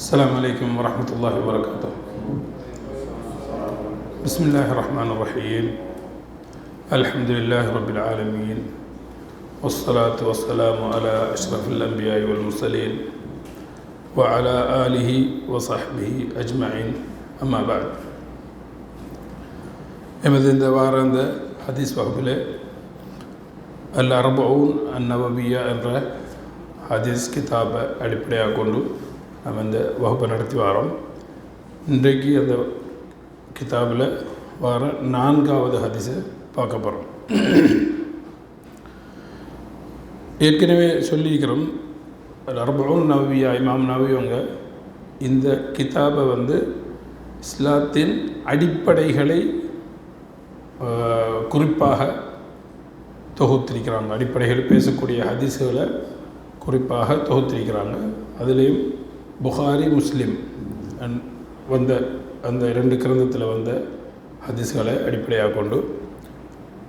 السلام عليكم ورحمة الله وبركاته. بسم الله الرحمن الرحيم. الحمد لله رب العالمين، والصلاة والسلام على أشرف الأنبياء والمرسلين وعلى آله وصحبه أجمعين. أما بعد. எமது இந்த வார இந்த ஹதீஸ் வகுப்பில் அல்-40 அன்-நவவிய்யா என்ற ஹதீஸ் கிதாபை அடிப்படையாக கொண்டு நம்ம இந்த வகுப்பை நடத்தி வரோம். இன்றைக்கு அந்த கிதாபில் வர 4வது ஹதீஸை பார்க்க போகிறோம். ஏற்கனவே சொல்லியிருக்கிறோம், அல்-40 நவவிய்யா இமாம் நவவி அவங்க இந்த கிதாபை இஸ்லாத்தின் அடிப்படைகளை குறிப்பாக தொகுத்திருக்கிறாங்க. அடிப்படைகள் பேசக்கூடிய ஹதீஸுகளை குறிப்பாக தொகுத்திருக்கிறாங்க. அதுலேயும் புகாரி முஸ்லிம் வந்த அந்த 2 கிரந்தத்தில் வந்த ஹதீஸ்களை அடிப்படையாக கொண்டு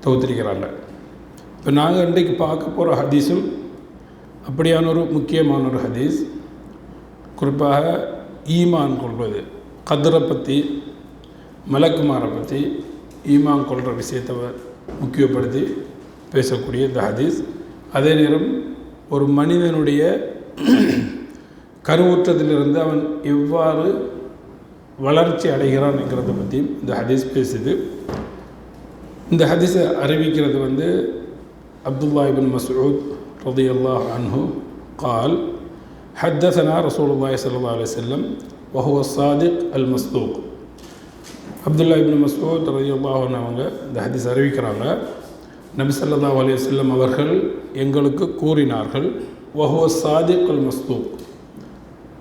தொகுத்திருக்கிறாங்க. இப்போ நாங்கள் இன்றைக்கு பார்க்க போகிற ஹதீஸும் அப்படியான ஒரு முக்கியமான ஒரு ஹதீஸ். குறிப்பாக ஈமான் கொள்வது, கத்ரை பற்றி, மலக்குமாரை பற்றி, ஈமான் கொள்கிற விஷயத்தை முக்கியப்படுத்தி பேசக்கூடிய இந்த ஹதீஸ். அதே நேரம் ஒரு மனிதனுடைய கருவுற்றத்திலிருந்து அவன் எவ்வாறு வளர்ச்சி அடைகிறான்ங்கிறத பற்றியும் இந்த ஹதீஸ் பேசுது. இந்த ஹதீஸை அறிவிக்கிறது அப்துல்லா இப்னு மஸ்ஊத் ரலியல்லாஹு அன்ஹு قال حدثنا رسول الله صلى الله عليه وسلم وهو الصادق المصدوق. அப்துல்லா இப்னு மஸ்ஊத் ரலியல்லாஹு அன்ஹு அவங்க இந்த ஹதீஸ் அறிவிக்கிறாங்க, நபி ஸல்லல்லாஹு அலைஹி வஸல்லம் அவர்கள் எங்களுக்கு கூறினார்கள், வஹுவ ஸாதிக் அல் மஸ்தூக்.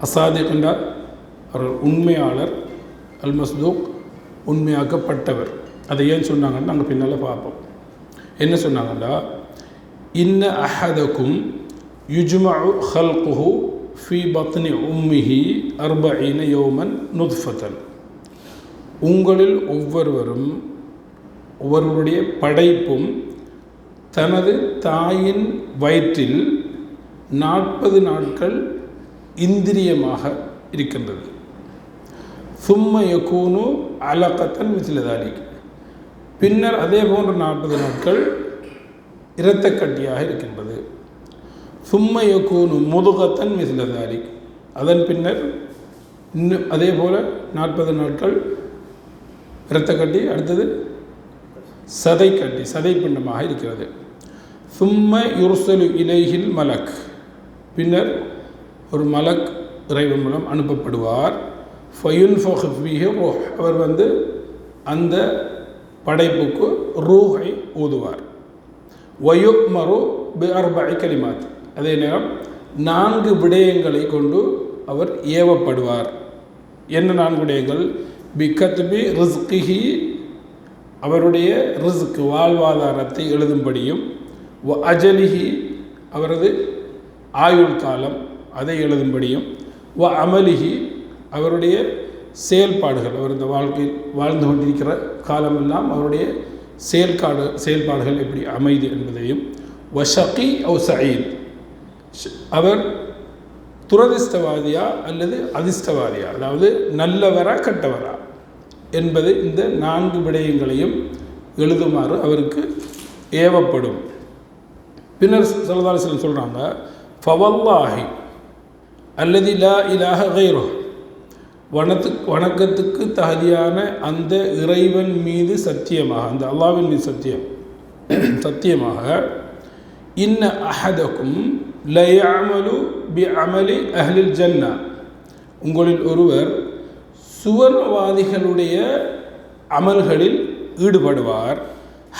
அசாதிக் என்றால் அவர் உண்மையாளர், அல் மஸ்தூக் உண்மையாக்கப்பட்டவர். அதை ஏன் சொன்னாங்கன்னு நாங்கள் பின்னால் பார்ப்போம். என்ன சொன்னாங்கன்னா, இன்ன அஹதக்கும் யுஜ்மஉ ஹல்குஹு ஃபி பத்னி உம்மிஹி 40 யௌமன் நுத்ஃபத்தன். உங்களில் ஒவ்வொருவருடைய படைப்பும் தனது தாயின் வயிற்றில் 40 நாட்கள் இந்திரியமாக இருக்கின்றது. சும்ம யகூனு அலகத்தன் மிஸ்லதாலிக். பின்னர் அதே போன்ற 40 நாட்கள் இரத்தக்கட்டியாக இருக்கின்றது. சும்ம யகூனு முதுகத்தன் மிஸ்லதாலிக். அதன் பின்னர் இன்னும் அதே போல் 40 நாட்கள் இரத்தக்கட்டி, அடுத்தது சதைக்கட்டி, சதைப்பிண்டமாக இருக்கிறது. சும்ம யுர்சலு இலைஹில் மலக். பின்னர் ஒரு மலக் இறைவன் மூலம் அனுப்பப்படுவார். ஃபயுன்ஃபஹு ஃபீஹி ரூஹ். அவர் அந்த படைப்புக்கு ரூஹை ஊதுவார். வயுக்மரு பி-4 கலிமாத். அதே நேரம் 4 விடயங்களை கொண்டு அவர் ஏவப்படுவார். என்ன 4 விடயங்கள்? பிகத்பி ரிஸ்கிஹி, அவருடைய ரிஸ்க் வாழ்வாதாரத்தை எழுதும்படியும், வ அஜலிஹி, அவரது ஆயுள் காலம் அதை எழுதும்படியும், வ அமலிஹி, அவருடைய செயல்பாடுகள், அவர் இந்த வாழ்க்கையில் வாழ்ந்து கொண்டிருக்கிற காலமெல்லாம் அவருடைய செயல்பாடுகள் எப்படி அமைது என்பதையும், வ ஷகி அவ் சயீத், அவர் துரதிர்ஷ்டவாதியா அல்லது அதிர்ஷ்டவாதியா, அதாவது நல்லவரா கெட்டவரா என்பது, இந்த 4 விடயங்களையும் எழுதுமாறு அவருக்கு ஏவப்படும். பின்னர் ஸல்லல்லாஹு அலைஹி வஸல்லம் சொல்கிறாங்க, ஃபவல்லாஹி அல்லதி லா இலாஹ கைருஹ். வணக்கத்துக்கு தகுதியான அந்த இறைவன் மீது சத்தியமாக, அந்த அல்லாஹ்வின் மீது சத்தியமாக, இன்ன அஹதக்கும் லயஅமலு பிஅமலி அஹ்லில் ஜன்னா. உங்களில் ஒருவர் சுவர்ணவாதிகளுடைய அமல்களில் ஈடுபடுவார்.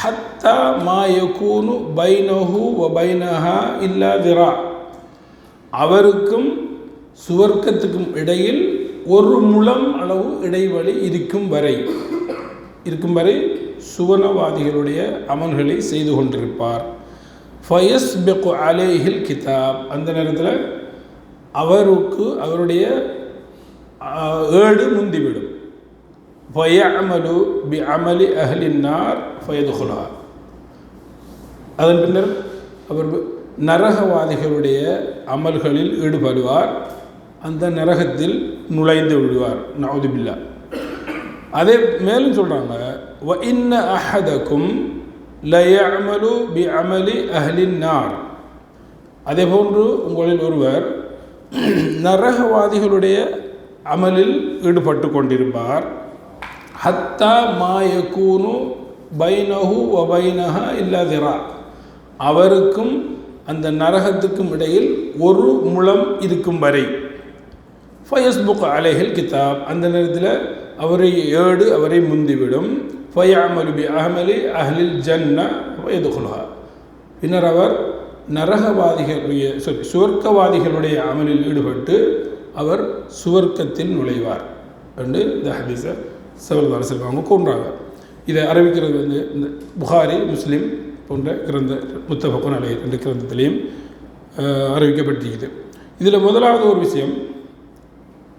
ஹத்தா மா யகூனு பைனஹு வ பைனஹா இல்லா திரா. அவருக்கும் சுவர்க்கத்துக்கும் இடையில் 1 முழம் அளவு இடைவெளி இருக்கும் வரை சுவர்ணவாதிகளுடைய அமல்களை செய்து கொண்டிருப்பார். ஃபயஸ்பிகு அலைஹில் கிதாப். அந்த நேரத்தில் அவருடைய ஏடு முந்திவிடும். ஃபயஅமலு பிஅமலி அஹ்லின் நார் ஃபயதுகுலா. அதன் பின்னர் அவர் நரகவாதிகளுடைய அமல்களில் ஈடுபடுவார். அந்த நரகத்தில் நுழைந்து விடுவார். நவுதுபில்லா. அதே மேலும் சொல்கிறாங்க, வ இன்ன அஹதக்கும் லயஅமலு பி அமலி அஹ்லின் நார். அதே போன்று உங்களில் ஒருவர் நரகவாதிகளுடைய அமலில் ஈடுபட்டு கொண்டிருப்பார். ஹத்தா மாயக்கூனு பைனஹு வ பைனஹா இல்லா திரா. அவருக்கும் அந்த நரகத்துக்கும் இடையில் ஒரு முழம் இருக்கும் வரை. ஃபயஸ்புக் அலைஹில் கிதாப். அந்த நேரத்தில் அவரை ஏடு அவரை முந்திவிடும். ஃபயஅமலு பி அமலி அஹ்லில் ஜன்னா வயதுகுலுஹா. பின்னர் அவர் நரகவாதிகளுடைய சுவர்க்கவாதிகளுடைய அமலில் ஈடுபட்டு அவர் சுவர்க்கத்தில் நுழைவார் என்று இந்த ஹதீஸை ஸல்லல்லாஹு அலைஹி வஸல்லம் அவங்க கூறுறாங்க. இதை அறிவிக்கிறது வந்து இந்த புகாரி, முஸ்லீம் போன்ற கிரந்த முத்தஃபக்குன் அலைஹி என்ற கிரந்தத்திலையும் அறிவிக்கப்பட்டிருக்குது. இதில் முதலாவது ஒரு விஷயம்,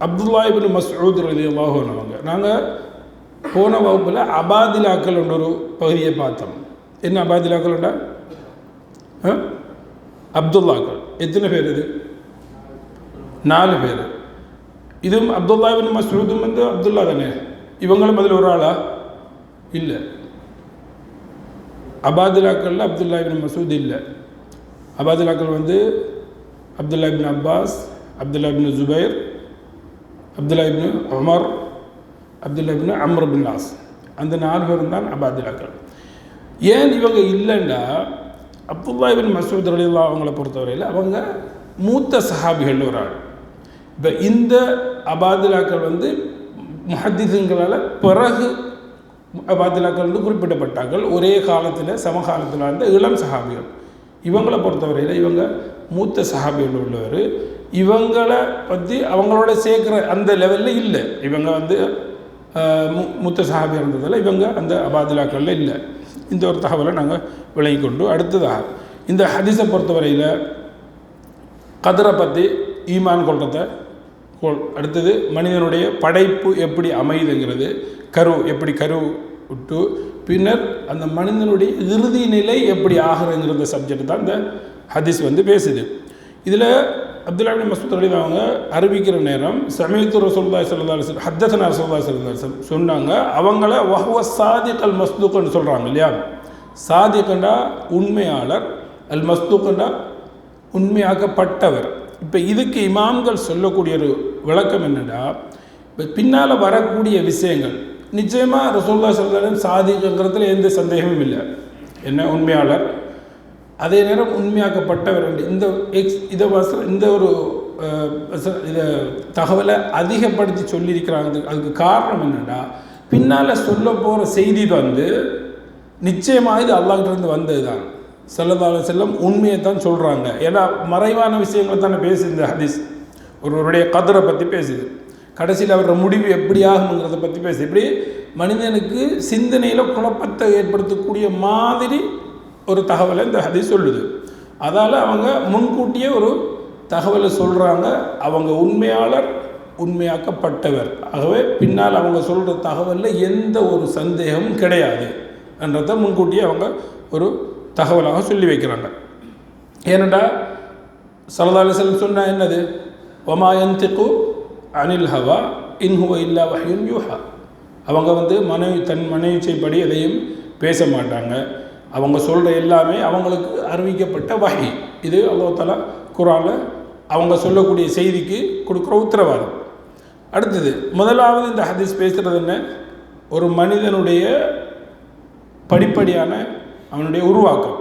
அப்துல்லா இப்னு மஸ்ஊத் ரலியல்லாஹு அன்ஹு. நாங்கள் போன வகுப்பில் அபாதிலாக்கள் என்ற ஒரு பகுதியை பார்த்தோம். என்ன அபாதிலாக்கள்டா? அப்துல்லாக்கள். எத்தனை பேர்? இது 4 பேர். இதுவும் அப்துல்லா இப்னு மஸ்ஊதும் வந்து அப்துல்லா தானே? இவங்களும் அதில் ஒரு ஆளா? இல்லை. அபாதிலாக்களில் அப்துல்லா இப்னு மஸ்ஊத் இல்லை. அபாதிலாக்கள் வந்து அப்துல்லா இப்னு அப்பாஸ், அப்துல்லா இப்னு ஜுபைர், அப்துல்லா இப்னு உமர், அப்துல்லா இப்னு அம்ர் பின் ஆஸ். அந்த 4 பேரும் தான் அபாதிலாக்கள். ஏன் இவங்க இல்லைன்னா, அப்துல்லா இப்னு மஸ்ஊத் ரலியல்லாஹு அவங்களை பொறுத்தவரையில் அவங்க மூத்த சஹாபிகள் ஒரு ஆள். இப்போ இந்த அபாதிலாக்கள் வந்து முஹத்திஸுங்களால் பிறகு அபாதிலாக்கள் வந்து குறிப்பிடப்பட்டார்கள். ஒரே காலத்தில் சமகாலத்தில் இருந்த இளம் சஹாபிகள். இவங்களை பொறுத்தவரையில் இவங்க மூத்த சஹாபிகள் உள்ளவர். இவங்களை பற்றி அவங்களோட சேர்க்குற அந்த லெவலில் இல்லை. இவங்க வந்து மூத்த சஹாபி இருந்ததில் இவங்க அந்த அபாதிலாக்களில் இல்லை. இந்த ஒரு தகவலை நாங்கள் விளங்கி கொண்டு அடுத்ததாக இந்த ஹதீஸை பொறுத்தவரையில் கதரை பற்றி ஈமான் கொள்றதை, அடுத்தது மனிதனுடைய படைப்பு எப்படி அமையுதுங்கிறது, கரு எப்படி கரு விட்டு பின்னர் அந்த மனிதனுடைய இறுதி நிலை எப்படி ஆகிறதுங்கிற சப்ஜெக்ட் தான் இந்த ஹதீஸ் வந்து பேசுது. இதில் அப்துல்லா இப்னு மஸ்ஊத் ரலியல்லாஹு அவங்க அறிவிக்கிற நேரம் சமீஅத்து ரசூலுல்லாஹி ஸல்லல்லாஹு அலைஹி வஸல்லம் ஹத்தஸனா ரசூலுல்லாஹி ஸல்லல்லாஹு அலைஹி வஸல்லம் சொன்னாங்க. அவங்கள வஹுவ சாதிக் அல் மஸ்தூக்னு சொல்கிறாங்க இல்லையா? சாதிகண்டா உண்மையாளர், அல் மஸ்தூக்கண்டா உண்மையாக்கப்பட்டவர். இப்போ இதுக்கு இமாம்கள் சொல்லக்கூடிய ஒரு விளக்கம் என்னென்னா, இப்போ பின்னால் வரக்கூடிய விஷயங்கள் நிச்சயமாக ரசூலுல்லாஹி ஸல்லல்லாஹு அலைஹி வஸல்லம் சாதிகங்கிறதுல எந்த சந்தேகமும் இல்லை. என்ன உண்மையாளர், அதே நேரம் உண்மையாக்கப்பட்டவர். இந்த ஒரு இதை தகவலை அதிகப்படுத்தி சொல்லியிருக்கிறாங்க. அதுக்கு காரணம் என்னென்னா, பின்னால் சொல்ல போகிற செய்தி வந்து நிச்சயமாக இது அல்லாஹ்கிட்டேருந்து வந்தது தான். ஸல்லல்லாஹு அலைஹி வஸல்லம் உண்மையை தான் சொல்கிறாங்க. ஏன்னா மறைவான விஷயங்களை தானே பேசுது இந்த ஹதீஸ். ஒருவருடைய கதரை பற்றி பேசுது, கடைசியில் அவரோட முடிவு எப்படி ஆகுங்கிறத பற்றி பேசுது. இப்படி மனிதனுக்கு சிந்தனையில் குழப்பத்தை ஏற்படுத்தக்கூடிய மாதிரி ஒரு தகவலை இந்த ஹதீஸ் சொல்லுது. அதால் அவங்க முன்கூட்டியே ஒரு தகவலை சொல்கிறாங்க. அவங்க உண்மையாளர், உண்மையாக்கப்பட்டவர். ஆகவே பின்னால் அவங்க சொல்கிற தகவலில் எந்த ஒரு சந்தேகமும் கிடையாது என்றதை முன்கூட்டியே அவங்க ஒரு தகவலாக சொல்லி வைக்கிறாங்க. ஏனெண்டா ஸல்லல்லாஹு அலைஹி வஸல்லம் சொன்னா என்னது, வமா யன்திகு அனில் ஹவா இன் ஹுவ இல்லா வஹ்யுன் யூஹா. அவங்க வந்து தன் மனைவிச்சைப்படி எதையும் பேச மாட்டாங்க. அவங்க சொல்கிற எல்லாமே அவங்களுக்கு அறிவிக்கப்பட்ட வஹி. இது அல்லாஹ் தஆலா குர்ஆனில் அவங்க சொல்லக்கூடிய செய்திக்கு கொடுக்குற உத்தரவாதம். அடுத்தது முதலாவது இந்த ஹதீஸ் பேசுகிறது என்ன, ஒரு மனிதனுடைய படிப்படியான அவனுடைய உருவாக்கம்.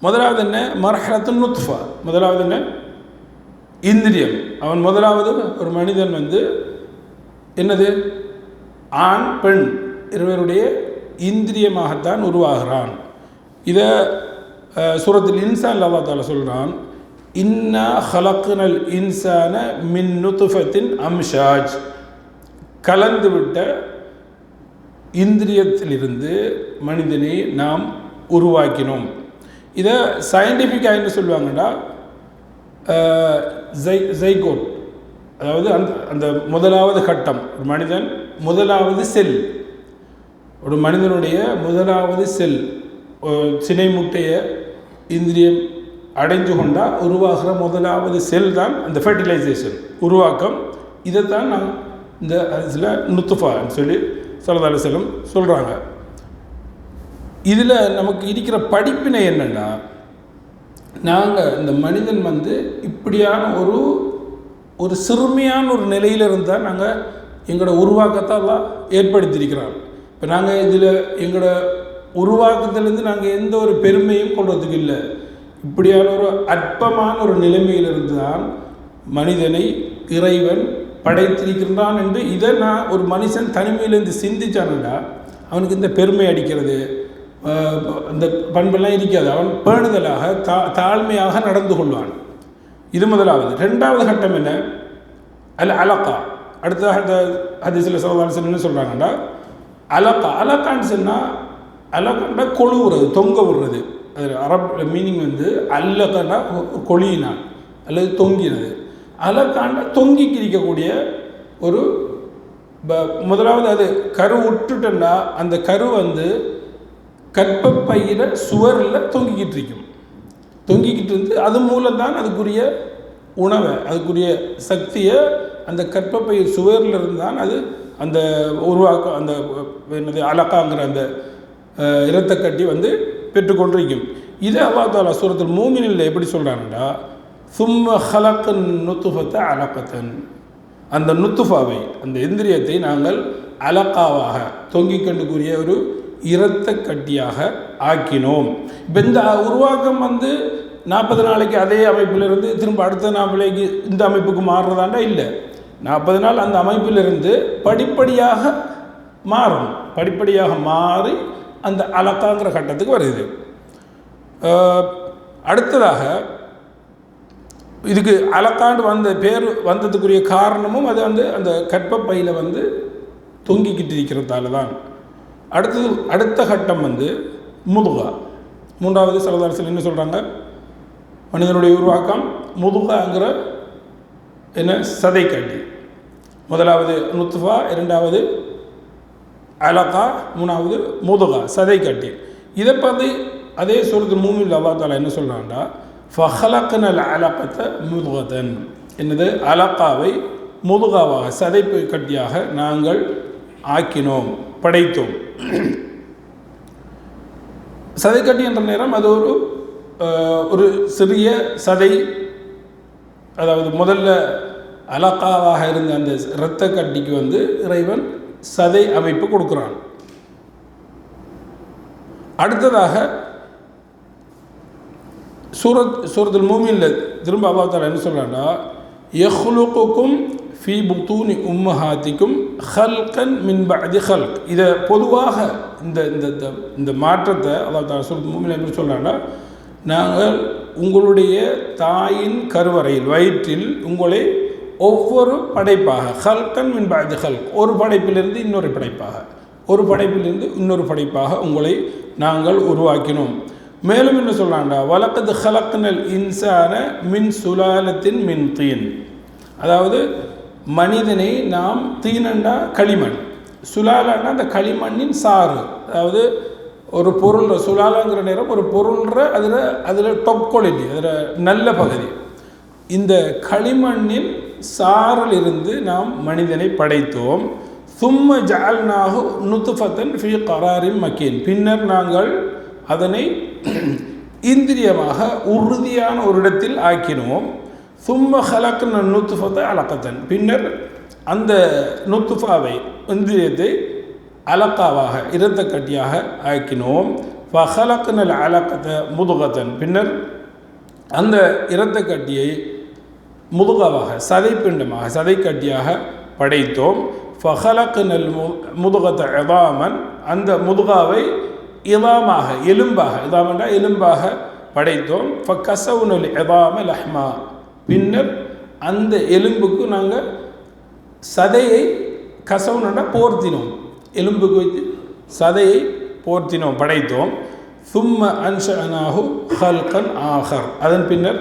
முதலாவது என்ன, மர்ஹலத்துன் நுத்ஃபா. முதலாவது என்ன, இந்திரியம். அவன் முதலாவது ஒரு மனிதன் வந்து என்னது, ஆண் பெண் இருவருடைய இந்திரியமாகத்தான் உருவாகிறான். இதை சூரத்துல் இன்சான் அல்லாஹ் தஆலா சொல்கிறான், இன்னா ஹலக்னல் இன்சான மின் நுத்ஃபத்தின் அம்ஷாஜ். கலந்துவிட்ட இந்திரியத்திலிருந்து மனிதனை நாம் உருவாக்கினோம். இதை சயின்டிஃபிக்காக என்ன சொல்லுவாங்கன்னா ஜைகோட், அதாவது அந்த முதலாவது கட்டம். ஒரு மனிதன் முதலாவது செல், ஒரு மனிதனுடைய முதலாவது செல் சினை முட்டைய இந்திரியம் அடைஞ்சு கொண்டால் உருவாகிற முதலாவது செல் தான் அந்த ஃபெர்டிலைசேஷன். உருவாக்கம். இதைத்தான் நாங்கள் இந்த ஹதீஸில் நுத்துஃபான்னு சொல்லி ஸல்லல்லாஹு அலைஹி வஸல்லம் சொல்கிறாங்க. இதில் நமக்கு இருக்கிற படிப்பினை என்னென்னா, நாங்கள் இந்த மனிதன் இப்படியான ஒரு சிறுமையான ஒரு நிலையில் இருந்தால் நாங்கள் எங்களோட உருவாக்கத்தை எல்லாம் ஏற்படுத்தியிருக்கிறாங்க. இப்போ நாங்கள் இதில் எங்களோட உருவாக்கத்திலேருந்து நாங்கள் எந்த ஒரு பெருமையும் கொள்வதுக்கு இல்லை. இப்படியான ஒரு அற்பமான ஒரு நிலைமையிலிருந்து தான் மனிதனை இறைவன் படைத்திருக்கின்றான் என்று இதை நான் ஒரு மனுஷன் தனிமையிலேருந்து சிந்திச்சானுண்டா அவனுக்கு இந்த பெருமை அடிக்கிறது அந்த பண்பெல்லாம் இருக்காது. அவன் பேணுதலாக தாழ்மையாக நடந்து கொள்வான். இது முதலாவது. ரெண்டாவது கட்டம் என்ன? அலகா. அடுத்த ஹதீஸில் ஸல்லல்லாஹு அலைஹி வஸல்லம் சொல்கிறாங்கண்டா அலகான்னு சொன்னால் அலகாண்டா கொழுவுறது, தொங்க விடுறது. அது அரப் மீனிங் அல்லகன்னா கொழியினான் அல்லது தொங்கினது. அலகாண்டா தொங்கி கிரிக்கக்கூடிய ஒரு முதலாவது அது கரு விட்டுட்டா அந்த கரு கற்பப்பையில சுவரில் தொங்கிக்கிட்டு இருக்கும். தொங்கிக்கிட்டு இருந்து அது மூலம்தான் அதுக்குரிய உணவை அதுக்குரிய சக்தியை அந்த கற்பப்பை சுவரில் இருந்தான் அது அந்த உருவாக்க அந்த என்னது அலக்காங்கிற அந்த இரத்த கட்டி பெற்றுக்கொண்டிருக்கும். இதை அல்லாஹ் தஆலா சூரத்துல் மூமினில் எப்படி சொல்கிறாங்கன்னா, சும்ம ஹலக்கன் நுத்துஃபத அலக்கத்தன், அந்த நுத்துஃபாவை அந்த இந்திரியத்தை நாங்கள் அலக்காவாக தொங்கிக் கொண்டுக்குரிய ஒரு இரத்த கட்டியாக ஆக்கினோம். இப்போ இந்த உருவாக்கம் 40 நாளைக்கு அதே அமைப்பிலிருந்து திரும்ப அடுத்த 40 நாளைக்கு இந்த அமைப்புக்கு மாறுறதாண்டா இல்லை. 40 நாள் அந்த அமைப்பிலிருந்து படிப்படியாக மாறும். படிப்படியாக மாறி அந்த அலக்காங்கிற கட்டத்துக்கு வருது. அடுத்ததாக இதுக்கு அலக்காண்டு பேர் வந்ததுக்குரிய காரணமும் அது அந்த கற்பப்பையில் தொங்கிக்கிட்டு இருக்கிறதால தான். அடுத்த கட்டம் முதுகா. மூன்றாவது ஸல்லல்லாஹு அலைஹி வஸல்லம் என்ன சொல்கிறாங்க? மனிதனுடைய உருவாக்கம் முதுகாங்கிற என்ன சதை கட்டி. முதலாவது நுத்ஃபா, இரண்டாவது அலகா, மூணாவது முதுகா சதை கட்டி. இதை பற்றி அதே சூரத்துல் மூமினில் அல்லாஹ் தஆலா என்ன சொல்கிறான்டா, ஃபஹலக்னல் அலகத முதுகதன், என்னது அலகாவை முதுகாவாக சதை கட்டியாக நாங்கள் ஆக்கினோம், படைத்தோம். சதை கட்டி என்ற நேரம் அது ஒரு சிறிய சதை, அதாவது முதல்ல அலகாவாக இருந்த அந்த இரத்த கட்டிக்கு இறைவன் சதை அமைப்பு கொடுக்குறான். அடுத்ததாக சூரத்துல் மூமினில் திரும்ப அல்லாஹ் தஆலா என்ன சொல்கிறான்னா, யஹ்லுகுக்கும் ஃபீ புத்தூனி உம்மஹாத்திக்கும் ஹல்கன் மின் பஅதி ஹல்க். இதை பொதுவாக இந்த மாற்றத்தை அல்லாஹ் தஆலா சூரத்துல் மூமினில் எப்படி சொல்கிறான்னா, நாங்கள் உங்களுடைய தாயின் கருவறையில் வயிற்றில் உங்களை ஒவ்வொரு படைப்பாக ஹல்கன் மின் பஅதி ஹல்க், ஒரு படைப்பிலிருந்து இன்னொரு படைப்பாக, ஒரு படைப்பிலிருந்து இன்னொரு படைப்பாக உங்களை நாங்கள் உருவாக்கினோம். மேலும் என்ன சொல்கிறாண்டா, வலக்கது ஹலக்னல் இன்சான மின் சுலாலத்தின் மின் தீன், அதாவது மனிதனை நாம் தீனண்டா களிமண், சுலாலன்னா அந்த களிமண்ணின் சாறு, அதாவது ஒரு பொருள் சுலாலாங்கிற நேரம் ஒரு பொருள்ற அதில் டாப் குவாலிட்டி, அதில் நல்ல பகுதி, இந்த களிமண்ணின் சாரில் இருந்து நாம் மனிதனை படைத்தோம். சும்ம ஜஅல்நாஹு நுத்ஃபத்தன் ஃபீ கராரின் மக்கீன், பின்னர் நாங்கள் அதனை இந்திரியமாக உறுதியான ஒரு இடத்தில் ஆக்கினோம். சும்ம ஹலக்ன நுத்ஃபத அலகத்தன், பின்னர் அந்த நுத்ஃபாவை இந்திரியத்தை அலக்காவாக இரத்த கட்டியாக ஆக்கினோம். ஃபஹலக்னல் அலகத முதுகத்தன், பின்னர் அந்த இரத்த கட்டியை முதுகாவாக சதைப்பிண்டமாக சதை கட்டியாக படைத்தோம். ஃபஹலக்னல் முதுகத இதாமன், அந்த முதுகாவை இதாமாக எலும்பாக, இதாமண்டா எலும்பாக படைத்தோம். ஃபகஸவுனல் இதாம லஹ்மா, பின்னர் அந்த எலும்புக்கு நாங்கள் சதையை கசவுனண்டா போர்த்தினோம், எலும்புக்கு வைத்து சதையை போர்த்தினோம், படைத்தோம். சும்ம அன்ஷஅனாஹு ஹல்கன் ஆஹர், அதன் பின்னர்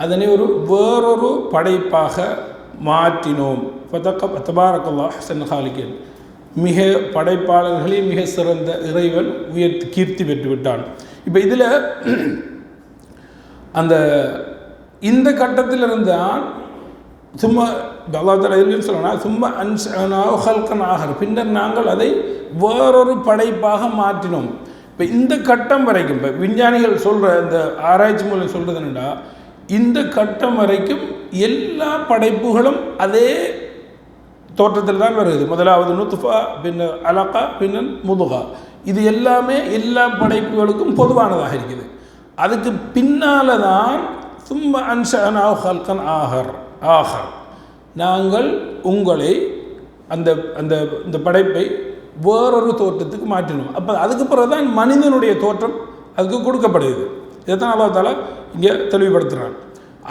அதனை வேறொரு படைப்பாக மாற்றினோம். தபாரக்கல்லாஹ் அஹ்ஸனுல் காலிகீன், மிக படைப்பாளர்களே மிக சிறந்த இறைவன் கீர்த்தி பெற்று விட்டான். இப்போ இதில் இந்த கட்டத்தில் இருந்தால் சும்மா அல்லாஹ் தஆலா இல்லைன்னு சொல்லணும். சும்மா அன்ஷஅனாஹு ஹல்கன் ஆகர், பின்னர் நாங்கள் அதை வேறொரு படைப்பாக மாற்றினோம். இப்போ இந்த கட்டம் வரைக்கும், இப்போ விஞ்ஞானிகள் சொல்கிற இந்த ஆராய்ச்சி மூலம் சொல்கிறது என்னென்னா, இந்த கட்டம் வரைக்கும் எல்லா படைப்புகளும் அதே தோற்றத்தில் தான் வருது. முதலாவது நுத்ஃபா, பின்னர் அலகா, பின்னர் முதுகா. இது எல்லாமே எல்லா படைப்புகளுக்கும் பொதுவானதாக இருக்குது. அதுக்கு பின்னால் தான் சும்மா அன்ஷஅனாஹு ஹல்கன் ஆகர், நாங்கள் உங்களை அந்த அந்த இந்த படைப்பை வேறொரு தோற்றத்துக்கு மாற்றினோம். அப்போ அதுக்கு பிறகு தான் மனிதனுடைய தோற்றம் அதுக்கு கொடுக்கப்படுது. இதைத்தான் அல்லாஹ் தஆலா இங்கே தெளிவுபடுத்துகிறான்.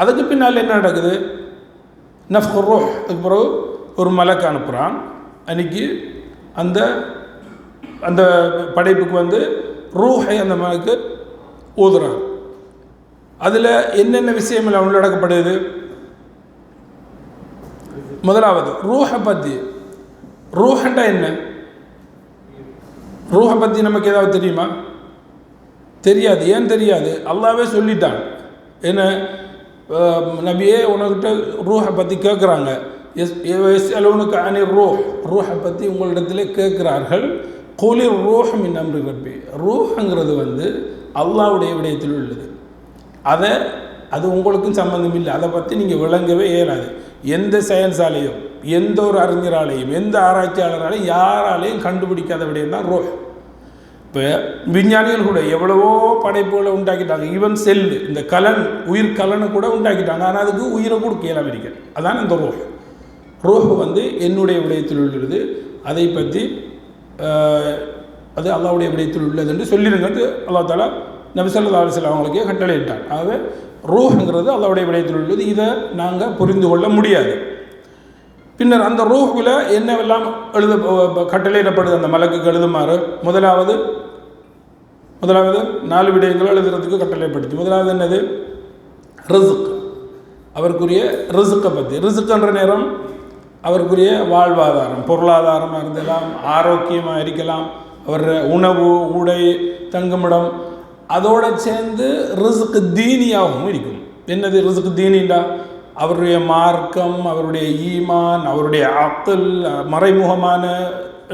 அதுக்கு பின்னால் என்ன நடக்குது? நஃப்குர் ரூஹ், அதுக்கு பிறகு ஒரு மலக்கு அனுப்புகிறான். அன்றைக்கி அந்த அந்த படைப்புக்கு வந்து ரூஹை அந்த மலக்கு ஊதுறான். அதில் என்னென்ன விஷயங்கள் உள்ளடக்கப்படுது? முதலாவது ரூஹை பற்றி. ரூஹண்டா என்ன? ரூஹை பற்றி நமக்கு ஏதாவது தெரியுமா? தெரியாது. ஏன் தெரியாது? அல்லாஹ்வே சொல்லிட்டான். என்ன நபியே, உனக்கிட்ட ரூஹை பற்றி கேட்குறாங்க. யஸ்அலூனக அனிர் ரூஹ், ரூஹை பற்றி உங்களிடத்தில் கேட்குறார்கள். குலிர் ரூஹ் மின் அம்ரி ரப்பி, ரூஹுங்கிறது வந்து அல்லாஹ்வுடைய விடயத்தில் உள்ளது. அது உங்களுக்கும் சம்பந்தம் இல்லை. அதை பற்றி நீங்கள் விளங்கவே இயலாது. எந்த சயின்ஸாலேயும், எந்த ஒரு அறிஞராலேயும், எந்த ஆராய்ச்சியாளராலையும் யாராலையும் கண்டுபிடிக்காத விடயம் தான் ரூஹ். இப்போ விஞ்ஞானிகள் கூட எவ்வளவோ படைப்புகளை உண்டாக்கிட்டாங்க. ஈவன் செல்லு, இந்த கலன், உயிர் கலனை கூட உண்டாக்கிட்டாங்க. ஆனால் அதுக்கு உயிரை கூட கேளாம இருக்க. அதான் இந்த ரூஹ். ரூஹ் வந்து என்னுடைய விடயத்தில் உள்ளது. அதை பற்றி அது அல்லாஹ்வுடைய விடயத்தில் உள்ளது என்று சொல்லிடுங்கிறது அல்லாஹ் தஆலா நபி ஸல்லல்லாஹு அலைஹி வஸல்லம் அவங்களுக்கே கட்டளையிட்டார். ஆகவே ரூஹுங்கிறது அல்லாஹ்வுடைய விடயத்தில் உள்ளது. இதை நாங்கள் புரிந்து கொள்ள முடியாது. பின்னர் அந்த ரூஹில் என்னவெல்லாம் கட்டளையிடப்படுது அந்த மலக்குக்கு எழுதுமாறு? முதலாவது 4 விடயங்கள் எழுதுறதுக்கு கட்டளைப்படுத்தி. முதலாவது என்னது? ரிஸ்க், அவருக்குரிய ரிஸ்க்கை பற்றி. ரிஸ்க்குன்ற நேரம் அவருக்குரிய வாழ்வாதாரம், பொருளாதாரமாக இருந்தலாம், ஆரோக்கியமாக இருக்கலாம், அவர் உணவு, உடை, தங்குமிடம், அதோடு சேர்ந்து ரிஸ்க் தீனியாகவும் இருக்கும். என்னது ரிஸ்க் தீனிண்டா? அவருடைய மார்க்கம், அவருடைய ஈமான், அவருடைய அக்ல், மறைமுகமான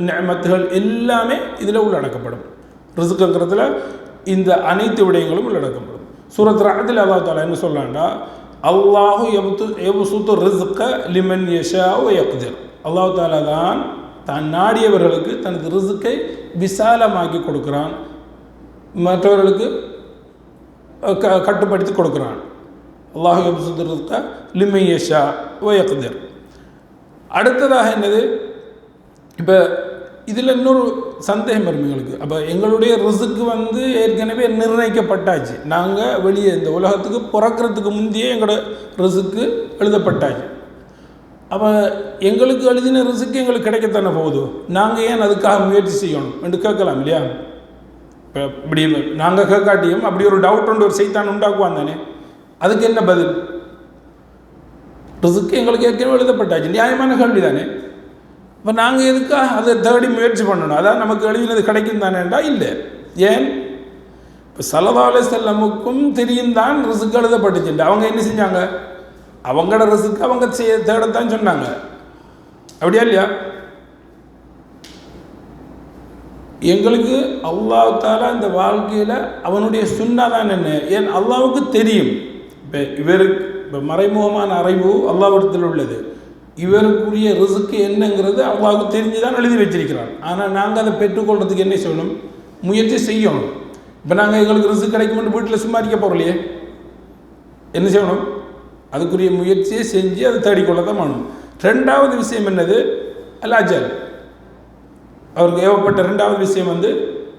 நிஅமத்துகள் எல்லாமே இதில் உள்ளடக்கப்படும். ரிஸ்க்குங்கிறதுல இந்த அனைத்து விடயங்களும் உள்ளடக்கப்படும். சூரத் ரஅதில் அல்லாஹ் தஆலா என்ன சொல்றான்டா, அல்லாஹு யப்சுத்து ரிஸ்க லிமன் யஷாஉ வ யக்திர். அல்லாஹ் தஆலா தான் நாடியவர்களுக்கு தனது ரிஸ்கை விசாலமாக்கி கொடுக்குறான், மற்றவர்களுக்கு கட்டுப்படுத்தி கொடுக்குறான். அல்லாஹு யப்சுத்து ரிஸ்க லிமன் யஷாஉ வ யக்திர். அடுத்ததாக என்னது? இப்போ இதில் இன்னொரு சந்தேகம் வரும் எங்களுக்கு. அப்போ எங்களுடைய ரிஸ்க்கு வந்து ஏற்கனவே நிர்ணயிக்கப்பட்டாச்சு. நாங்கள் வெளியே இந்த உலகத்துக்கு பிறக்கிறதுக்கு முந்தையே எங்களோட ரிஸ்க்கு எழுதப்பட்டாச்சு. அப்போ எங்களுக்கு எழுதின ரிஸ்க்கு எங்களுக்கு கிடைக்கத்தானே போகுது. நாங்கள் ஏன் அதுக்காக முயற்சி செய்யணும் என்று கேட்கலாம் இல்லையா? இப்போ இப்படி நாங்கள் கேட்காட்டியும் அப்படி ஒரு டவுட் ஒன்று ஒரு சைத்தான் உண்டாக்குவான் தானே. அதுக்கு என்ன பதில்? ரிஸ்க்கு எங்களுக்கு ஏற்கனவே எழுதப்பட்டாச்சு, நியாயமான கேள்வி தானே. இப்போ நாங்கள் எதுக்காக அதை தேடி முயற்சி பண்ணணும்? அதான் நமக்கு எழுதினது கிடைக்கும் தானேண்டா? இல்லை. ஏன்? இப்போ ஸல்லல்லாஹு அலைஹி வஸல்லமுக்கும் தெரியும் தான் ரிஸ்க் எழுதப்பட்டுச்சுண்டு. அவங்க என்ன செஞ்சாங்க? அவங்களோட ரிஸ்க்கு அவங்க தேடத்தான் சொன்னாங்க. அப்படியா இல்லையா? எங்களுக்கு அல்லாஹ் தஆலா இந்த வாழ்க்கையில் அவனுடைய சுன்னா தான் என்ன. ஏன்? அல்லாஹ்வுக்கு தெரியும். இப்போ இவருக்கு இப்போ மறைமுகமான அறிவு அல்லாஹ்விடத்தில் உள்ளது. இவருக்குரிய ரிஸ்க்கு என்னங்கிறது அல்லாஹ்வுக்கு தெரிஞ்சு தான் எழுதி வச்சிருக்கிறான். ஆனால் நாங்கள் அதை பெற்றுக்கொள்றதுக்கு என்ன செய்யணும்? முயற்சி செய்யணும். இப்போ நாங்கள் எங்களுக்கு ரிஸ்க் கிடைக்கும்னு வீட்டில் சும்மா இருக்க போகிறோம். என்ன செய்யணும்? அதுக்குரிய முயற்சியை செஞ்சு அதை தேடிக்கொள்ள தான் வேணும். ரெண்டாவது விஷயம் என்னது? அல்-அஜல். அவருக்கு ஏவப்பட்ட ரெண்டாவது விஷயம் வந்து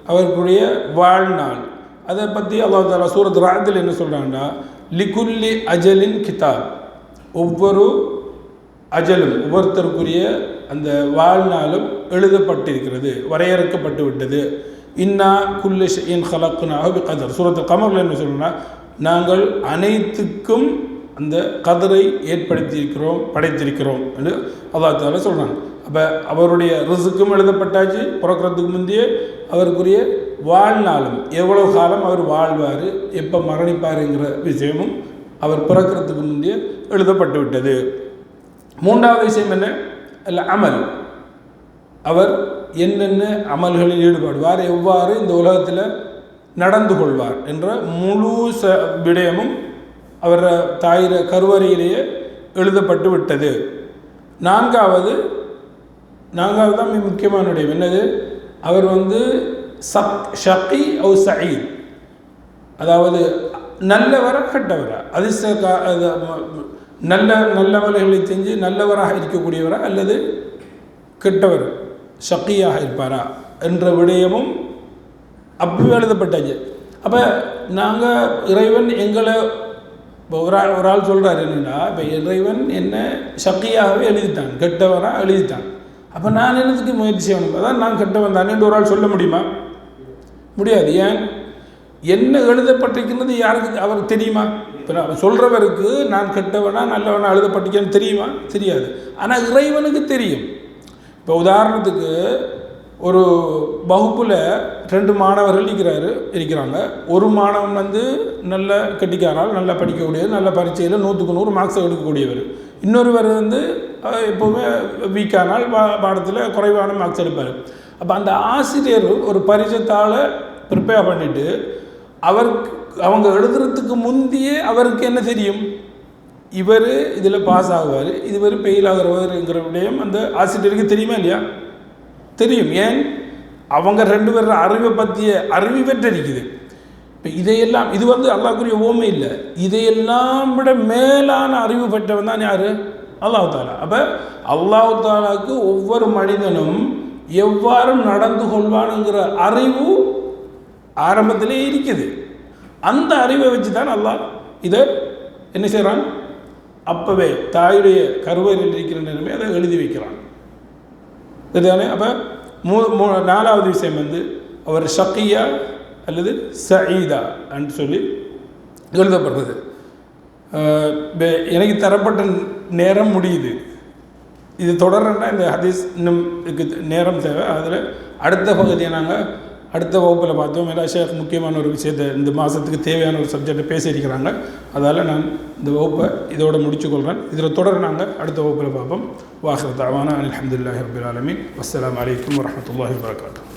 அவருக்குரிய வாழ்நாள். அதை பற்றி அல்லாஹ் தஆலா சூரத் ரஅதில் என்ன சொல்கிறாங்கன்னா, லிகுல்லி அஜலின் கிதாப், ஒவ்வொரு அஜலும் ஒவ்வொருத்தருக்குரிய அந்த வாழ்நாளும் எழுதப்பட்டிருக்கிறது, வரையறுக்கப்பட்டு விட்டது. இன்னா குல்லி ஷைஇன் ஹலக்னாஹு பிகதர். சூரத்துல் கமர்ல என்ன சொல்றோம்னா, நாங்கள் அனைத்துக்கும் அந்த கதரை படைத்திருக்கிறோம் என்று அல்லாஹ் தஆலா சொல்கிறாங்க. அப்போ அவருடைய ரிஸ்க்கும் எழுதப்பட்டாச்சு, பிறக்கிறதுக்கு முந்தைய அவருக்குரிய வாழ்நாளும், எவ்வளவு காலம் அவர் வாழ்வார், எப்போ மரணிப்பாருங்கிற விஷயமும் அவர் பிறக்கிறதுக்கு முந்தைய எழுதப்பட்டு விட்டது. மூன்றாவது விஷயம் என்ன? அல்ல அமல். அவர் என்னென்ன அமல்களில் ஈடுபடுவார், எவ்வாறு இந்த உலகத்தில் நடந்து கொள்வார் என்ற முழு விடயமும் அவர் தாயிர கருவறையிலேயே எழுதப்பட்டு விட்டது. நான்காவது தான் மிக முக்கியமான விடயம். என்னது? அவர் ஷக்கி அவு சயீத், அதாவது நல்லவரா கெட்டவரா, நல்லவர்களை செஞ்சு நல்லவராக இருக்கக்கூடியவரா அல்லது கெட்டவர் ஷக்கியாக இருப்பாரா என்ற விடயமும் அப்பவே எழுதப்பட்டாச்சு. அப்போ நாங்கள் இறைவன் எங்களை ஒரு ஆள் சொல்கிறார் என்னென்னா, இப்போ இறைவன் என்ன ஷக்கியாகவே எழுதிட்டான், கெட்டவராக எழுதிட்டான். அப்போ நான் என்னதுக்கு முயற்சி செய்யணும்? அதான் நான் கெட்டவன் தானே என்று ஒரு ஆள் சொல்ல முடியுமா? முடியாது. ஏன்? என்ன எழுதப்பட்டிருக்கிறது யாருக்கு அவருக்கு தெரியுமா? இப்போ நான் சொல்கிறவருக்கு நான் கெட்டவனா நல்லவனா எழுதப்பட்டிருக்கேன்னு தெரியுமா? தெரியாது. ஆனால் இறைவனுக்கு தெரியும். இப்போ உதாரணத்துக்கு ஒரு வகுப்பில் 2 மாணவர்கள் இருக்கிறாங்க. ஒரு மாணவன் நல்ல கெட்டிக்காரால், நல்லா படிக்கக்கூடியவர், நல்ல பரீட்சையில் 100க்கு 100 மார்க்ஸை எடுக்கக்கூடியவர். இன்னொருவர் எப்போவுமே வீக்கானால் பாடத்தில் குறைவான மார்க்ஸ் எடுப்பார். அப்போ அந்த ஆசிரியர் ஒரு பரீட்சைத்தாளை ப்ரிப்பேர் பண்ணிவிட்டு அவங்க எழுதுறதுக்கு முந்தையே அவருக்கு என்ன தெரியும்? இவர் இதில் பாஸ் ஆகுவார், இதுவரை ஃபெயில் ஆகிறவருங்கிற விடயம் அந்த ஆசிரியருக்கு தெரியுமா இல்லையா? தெரியும். ஏன்? அவங்க 2 பேர் அறிவை பற்றிய அறிவு பெற்றிருக்குது. இப்போ இதையெல்லாம் இது அல்லாஹ்வுக்குரிய ஓமை இல்லை, இதையெல்லாம் விட மேலான அறிவு பெற்றவன் தான் யார்? அல்லாஹ் தாலா. அப்போ அல்லாஹ் தாலாவுக்கு ஒவ்வொரு மனிதனும் எவ்வாறு நடந்து கொள்வானுங்கிற அறிவு ஆரம்பத்திலே இருக்குது. அந்த அறிவை வச்சு தான் அல்லாஹ் இதை என்ன செய்கிறான்? அப்போவே தாயுடைய கருவறையில் இருக்கிற நிலைமை அதை எழுதி வைக்கிறான். இதுதானே? அப்போ நாலாவது விஷயம் அவர் ஷக்கியா அல்லது சயீதா என்று சொல்லி எழுதப்படுறது. எனக்கு தரப்பட்ட நேரம் முடியுது. இது தொடர்றேன்னா இந்த ஹதீஸ் இன்னும் நேரம் தேவை. அதில் அடுத்த பகுதியை நாங்கள் அடுத்த வகுப்பில் பார்த்தோம். ஏன்னா ஷேக் முக்கியமான ஒரு விஷயத்தை இந்த மாதத்துக்கு தேவையான ஒரு சப்ஜெக்டை பேசியிருக்கிறாங்க. அதால் நான் இந்த வகுப்பை இதோடு முடிச்சுக்கொள்கிறேன். இதில் தொடர் நாங்கள் அடுத்த வகுப்பில் பார்ப்போம். வாஹிர் தஅவானா அல்ஹம்துலில்லாஹி ரப்பில் ஆலமீன். வஸ்ஸலாமு அலைக்கும் வரஹ்மத்துல்லாஹி வபரகாத்துஹு.